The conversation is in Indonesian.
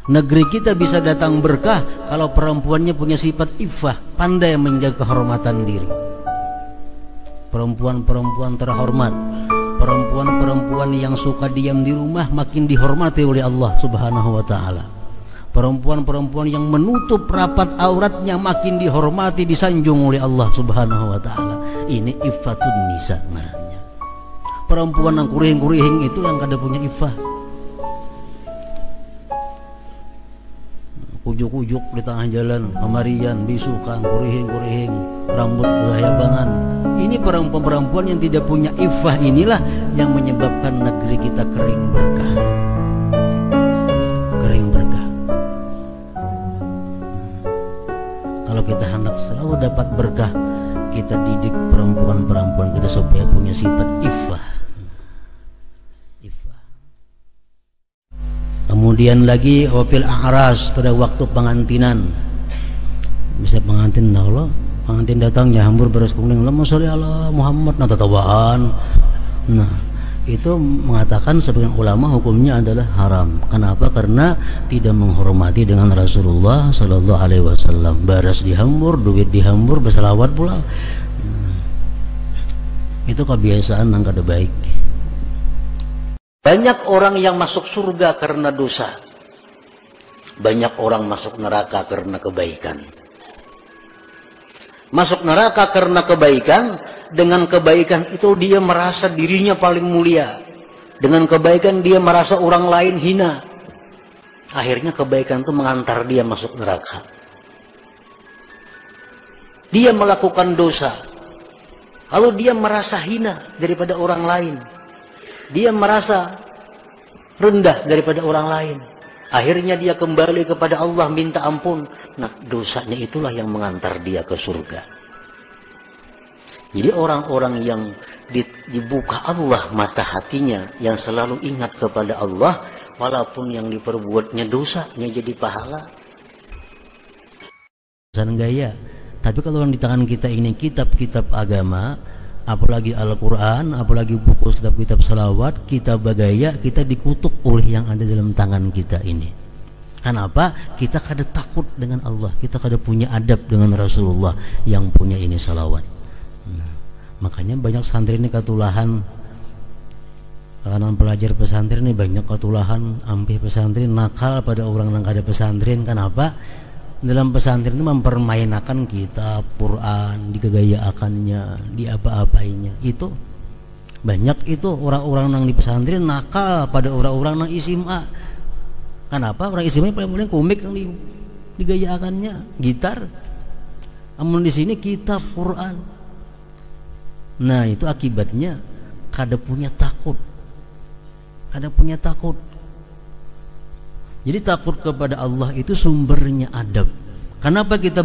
Negeri kita bisa datang berkah kalau perempuannya punya sifat iffah, pandai menjaga kehormatan diri. Perempuan-perempuan terhormat, perempuan-perempuan yang suka diam di rumah makin dihormati oleh Allah Subhanahu wa ta'ala. Perempuan-perempuan yang menutup rapat auratnya makin dihormati, disanjung oleh Allah Subhanahu wa ta'ala. Ini iffatun nisa namanya. Perempuan yang kurihing-kurihing itu yang kada punya iffah. Ujuk-ujuk di tengah jalan, kemarian, bisukan, kurihing-kurihing, rambut berhayabangan. Ini perempuan-perempuan yang tidak punya iffah, inilah yang menyebabkan negeri kita kering berkah. Kering berkah. Kalau kita hendak selalu dapat berkah, kita didik perempuan-perempuan kita supaya punya sifat iffah. Kemudian lagi wafil a'ras, pada waktu pengantinan. Bisa pengantin Allah, pengantin datang ya hambur beres kuning, Allahumma sholli ala Muhammad, nah tatawaan. Nah, itu mengatakan sebagian ulama hukumnya adalah haram. Kenapa? Karena tidak menghormati dengan Rasulullah sallallahu alaihi wasallam. Baras dihambur, duit dihambur, berselawat pula. Itu kebiasaan yang kada baik. Banyak orang yang masuk surga karena dosa. Banyak orang masuk neraka karena kebaikan. Masuk neraka karena kebaikan, dengan kebaikan itu dia merasa dirinya paling mulia. Dengan kebaikan dia merasa orang lain hina. Akhirnya kebaikan itu mengantar dia masuk neraka. Dia melakukan dosa, lalu dia merasa hina daripada orang lain. Dia merasa rendah daripada orang lain. Akhirnya dia kembali kepada Allah minta ampun. Nah, dosanya itulah yang mengantar dia ke surga. Jadi orang-orang yang dibuka Allah mata hatinya, yang selalu ingat kepada Allah, walaupun yang diperbuatnya dosanya jadi pahala. Pesan gaya. Tapi kalau yang di tangan kita ini kitab-kitab agama, apalagi Al-Quran, apalagi buku kitab-kitab salawat, kita bagaya, kita dikutuk oleh yang ada dalam tangan kita ini. Kenapa? Kita kada takut dengan Allah, kita kada punya adab dengan Rasulullah yang punya ini salawat. Nah, makanya banyak santri ini ketulahan, kalangan pelajar pesantren ini banyak ketulahan, ambil pesantren nakal pada orang yang kada pesantren. Kenapa? Dalam pesantren itu mempermainkan kitab Quran, digagayaakannya, diapa-apainya. Itu banyak itu orang-orang yang di pesantren nakal pada orang-orang yang SMA. Kenapa? Orang SMA paling komik yang digayaakannya, gitar. Namun di sini kitab Quran. Nah, itu akibatnya kada punya takut. Kada punya takut. Jadi takut kepada Allah itu sumbernya adab. Kenapa kita